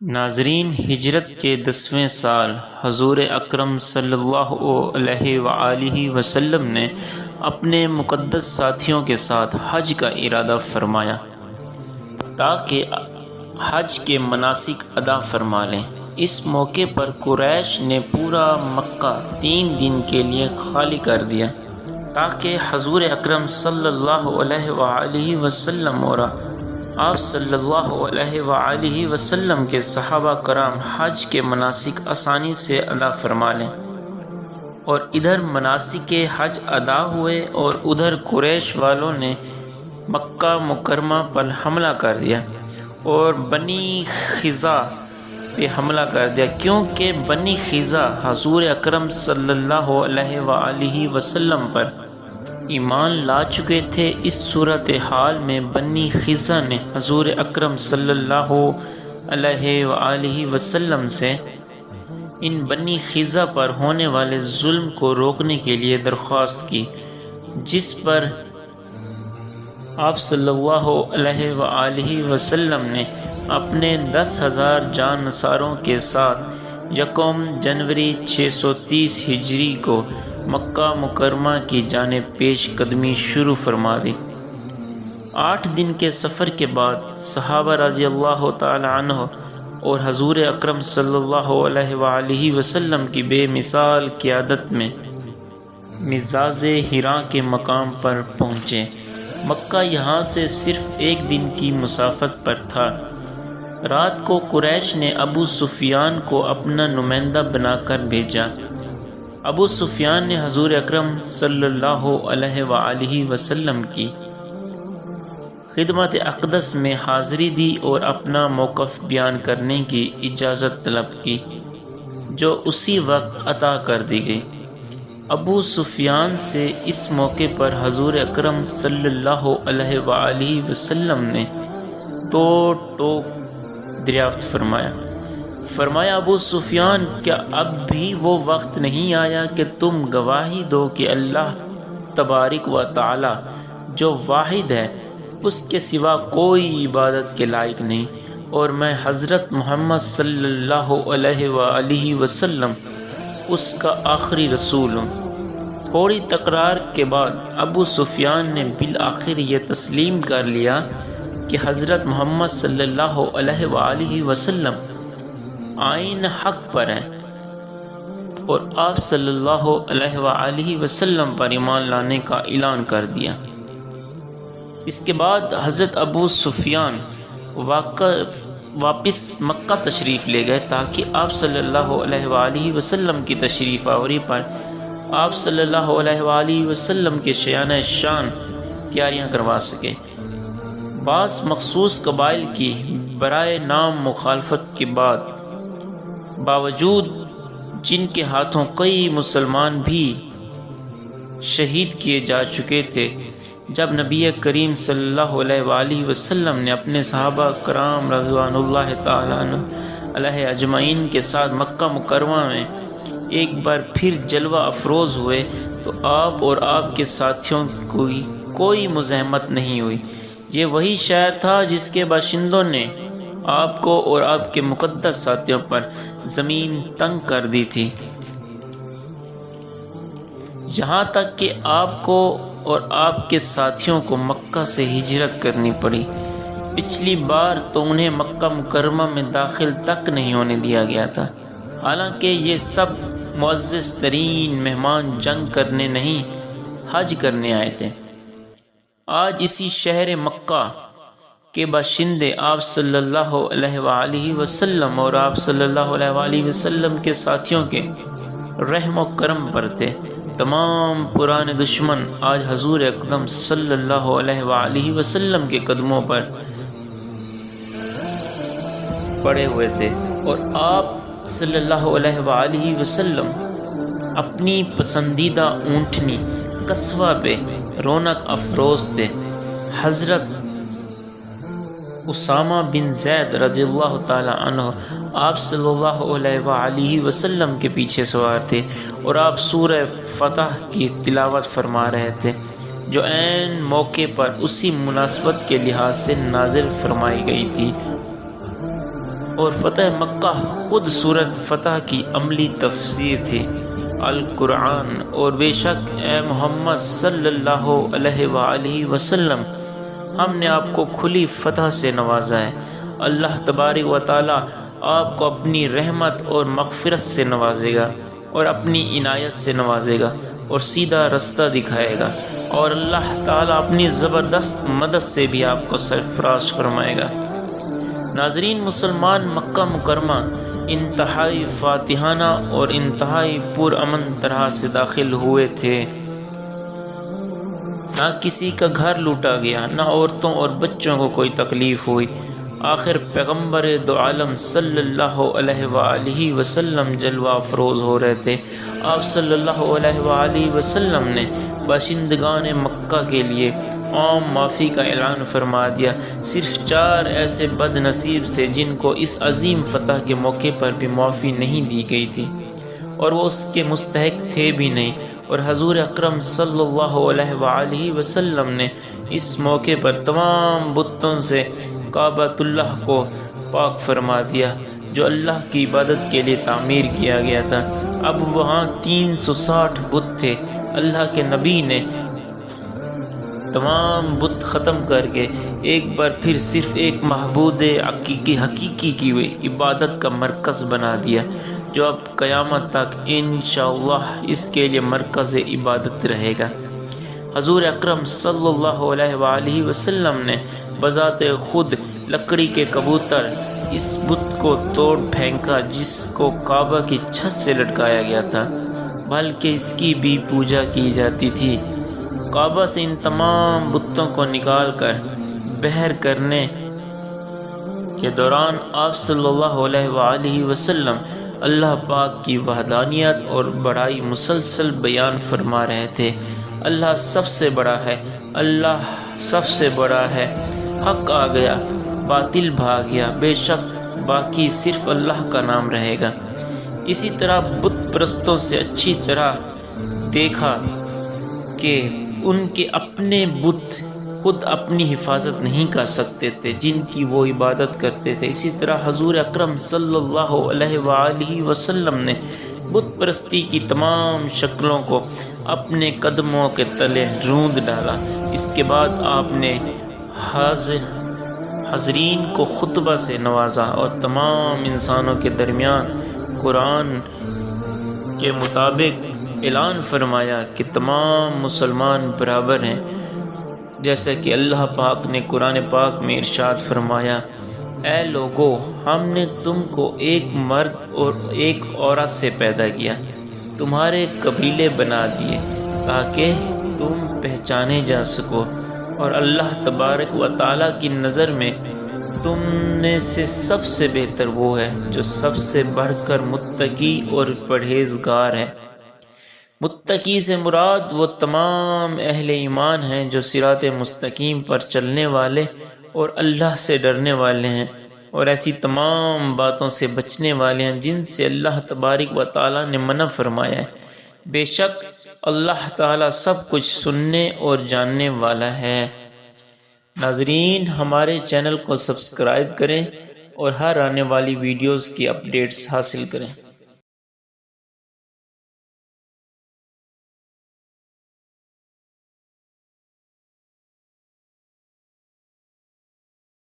ناظرین، ہجرت کے 10ویں سال حضور اکرم صلی اللہ علیہ وآلہ وسلم نے اپنے مقدس ساتھیوں کے ساتھ حج کا ارادہ فرمایا تاکہ حج کے مناسک ادا فرما لیں۔ اس موقع پر قریش نے پورا مکہ 3 دن کے لیے خالی کر دیا تاکہ حضور اکرم صلی اللہ علیہ وآلہ وسلم اور آپ صلی اللہ علیہ وآلہ وسلم کے صحابہ کرام حج کے مناسک آسانی سے ادا فرما لیں۔ اور ادھر مناسک حج ادا ہوئے اور ادھر قریش والوں نے مکہ مکرمہ پر حملہ کر دیا اور بنی خزاع پہ حملہ کر دیا، کیونکہ بنی خزاع حضور اکرم صلی اللہ علیہ وآلہ وسلم پر ایمان لا چکے تھے۔ اس صورتحال میں بنی خزاع نے حضور اکرم صلی اللہ علیہ وآلہ وسلم سے ان بنی خزاع پر ہونے والے ظلم کو روکنے کے لیے درخواست کی، جس پر آپ صلی اللہ علیہ وآلہ وسلم نے اپنے 10,000 جانصاروں کے ساتھ 1 جنوری 630 ہجری کو مکہ مکرمہ کی جانب پیش قدمی شروع فرما دی۔ 8 دن کے سفر کے بعد صحابہ رضی اللہ تعالی عنہ اور حضور اکرم صلی اللہ علیہ وآلہ وسلم کی بے مثال قیادت میں مزاز حراء کے مقام پر پہنچے۔ مکہ یہاں سے صرف 1 دن کی مسافت پر تھا۔ رات کو قریش نے ابو سفیان کو اپنا نمائندہ بنا کر بھیجا۔ ابو سفیان نے حضور اکرم صلی اللہ علیہ وآلہ وسلم کی خدمت اقدس میں حاضری دی اور اپنا موقف بیان کرنے کی اجازت طلب کی، جو اسی وقت عطا کر دی گئی۔ ابو سفیان سے اس موقع پر حضور اکرم صلی اللہ علیہ وآلہ وسلم نے 2 ٹوک دریافت فرمایا ابو سفیان، کیا اب بھی وہ وقت نہیں آیا کہ تم گواہی دو کہ اللہ تبارک و تعالی جو واحد ہے، اس کے سوا کوئی عبادت کے لائق نہیں، اور میں حضرت محمد صلی اللہ علیہ وآلہ وسلم اس کا آخری رسول ہوں۔ تھوڑی تکرار کے بعد ابو سفیان نے بالآخر یہ تسلیم کر لیا کہ حضرت محمد صلی اللہ علیہ وآلہ وسلم آئین حق پر ہے، اور آپ صلی اللہ علیہ وآلہ وسلم پر ایمان لانے کا اعلان کر دیا۔ اس کے بعد حضرت ابو سفیان واپس مکہ تشریف لے گئے تاکہ آپ صلی اللہ علیہ وآلہ وسلم کی تشریف آوری پر آپ صلی اللہ علیہ وآلہ وسلم کے شایان شان تیاریاں کروا سکے۔ بعض مخصوص قبائل کی برائے نام مخالفت کے باوجود جن کے ہاتھوں کئی مسلمان بھی شہید کیے جا چکے تھے، جب نبی کریم صلی اللہ علیہ وآلہ وسلم نے اپنے صحابہ کرام رضوان اللہ تعالیٰ علیہ اجمعین کے ساتھ مکہ مکرمہ میں ایک بار پھر جلوہ افروز ہوئے، تو آپ اور آپ کے ساتھیوں کی کوئی مزاحمت نہیں ہوئی۔ یہ وہی شہر تھا جس کے باشندوں نے آپ کو اور آپ کے مقدس ساتھیوں پر زمین تنگ کر دی تھی، یہاں تک کہ آپ کو اور آپ کے ساتھیوں کو مکہ سے ہجرت کرنی پڑی۔ پچھلی بار تو انہیں مکہ مکرمہ میں داخل تک نہیں ہونے دیا گیا تھا، حالانکہ یہ سب معزز ترین مہمان جنگ کرنے نہیں، حج کرنے آئے تھے۔ آج اسی شہر مکہ کے باشندے آپ صلی اللہ علیہ وآلہ وسلم اور آپ صلی اللہ علیہ وآلہ وسلم کے ساتھیوں کے رحم و کرم پر تھے۔ تمام پرانے دشمن آج حضور اکرم صلی اللہ علیہ وآلہ وسلم کے قدموں پر پڑے ہوئے تھے، اور آپ صلی اللہ علیہ وآلہ وسلم اپنی پسندیدہ اونٹنی قصوہ پہ رونق افروز تھے۔ حضرت اسامہ بن زید رضی اللہ تعالی عنہ آپ صلی اللہ علیہ وآلہ وسلم کے پیچھے سوار تھے، اور آپ سورہ فتح کی تلاوت فرما رہے تھے، جو عین موقع پر اسی مناسبت کے لحاظ سے نازل فرمائی گئی تھی۔ اور فتح مکہ خود صورت فتح کی عملی تفسیر تھی، القرآن۔ اور بے شک اے محمد صلی اللہ علیہ وآلہ وسلم، ہم نے آپ کو کھلی فتح سے نوازا ہے۔ اللہ تبارک و تعالی آپ کو اپنی رحمت اور مغفرت سے نوازے گا اور اپنی عنایت سے نوازے گا اور سیدھا رستہ دکھائے گا، اور اللہ تعالیٰ اپنی زبردست مدد سے بھی آپ کو سرفراز فرمائے گا۔ ناظرین، مسلمان مکہ مکرمہ انتہائی فاتحانہ اور انتہائی پرامن طرح سے داخل ہوئے تھے۔ نہ کسی کا گھر لوٹا گیا، نہ عورتوں اور بچوں کو کوئی تکلیف ہوئی۔ آخر پیغمبر دو عالم صلی اللہ علیہ وآلہ وسلم جلوہ افروز ہو رہے تھے۔ آپ صلی اللہ علیہ وآلہ وسلم نے باشندگان مکہ کے لیے عام معافی کا اعلان فرما دیا۔ صرف 4 ایسے بد نصیب تھے جن کو اس عظیم فتح کے موقع پر بھی معافی نہیں دی گئی تھی، اور وہ اس کے مستحق تھے بھی نہیں، اور حضور اکرم صلی اللہ علیہ وآلہ وسلم نے اس موقع پر تمام بتوں سے کعبۃ اللہ کو پاک فرما دیا جو اللہ کی عبادت کے لیے تعمیر کیا گیا تھا۔ اب وہاں 360 بت تھے۔ اللہ کے نبی نے تمام بت ختم کر کے ایک بار پھر صرف ایک معبود حقیقی کی عبادت کا مرکز بنا دیا، جو اب قیامت تک انشاءاللہ اس کے لیے مرکز عبادت رہے گا۔ حضور اکرم صلی اللہ علیہ وآلہ وسلم نے بذات خود لکڑی کے کبوتر اس بت کو توڑ پھینکا جس کو کعبہ کی چھت سے لٹکایا گیا تھا، بلکہ اس کی بھی پوجا کی جاتی تھی۔ کعبہ سے ان تمام بتوں کو نکال کر بحر کرنے کے دوران آپ صلی اللہ علیہ وآلہ وسلم اللہ پاک کی وحدانیت اور بڑائی مسلسل بیان فرما رہے تھے۔ اللہ سب سے بڑا ہے، اللہ سب سے بڑا ہے، حق آ گیا، باطل بھاگ گیا، بے شک باقی صرف اللہ کا نام رہے گا۔ اسی طرح بت پرستوں سے اچھی طرح دیکھا کہ ان کے اپنے بت خود اپنی حفاظت نہیں کر سکتے تھے جن کی وہ عبادت کرتے تھے۔ اسی طرح حضور اکرم صلی اللہ علیہ وآلہ وسلم نے بت پرستی کی تمام شکلوں کو اپنے قدموں کے تلے روند ڈالا۔ اس کے بعد آپ نے حاضرین کو خطبہ سے نوازا اور تمام انسانوں کے درمیان قرآن کے مطابق اعلان فرمایا کہ تمام مسلمان برابر ہیں، جیسا کہ اللہ پاک نے قرآن پاک میں ارشاد فرمایا، اے لوگو، ہم نے تم کو ایک مرد اور ایک عورت سے پیدا کیا، تمہارے قبیلے بنا دیے تاکہ تم پہچانے جا سکو، اور اللہ تبارک و تعالیٰ کی نظر میں تم میں سے سب سے بہتر وہ ہے جو سب سے بڑھ کر متقی اور پرہیزگار ہے۔ متقی سے مراد وہ تمام اہل ایمان ہیں جو صراط مستقیم پر چلنے والے اور اللہ سے ڈرنے والے ہیں، اور ایسی تمام باتوں سے بچنے والے ہیں جن سے اللہ تبارک و تعالیٰ نے منع فرمایا ہے۔ بے شک اللہ تعالیٰ سب کچھ سننے اور جاننے والا ہے۔ ناظرین، ہمارے چینل کو سبسکرائب کریں اور ہر آنے والی ویڈیوز کی اپڈیٹس حاصل کریں۔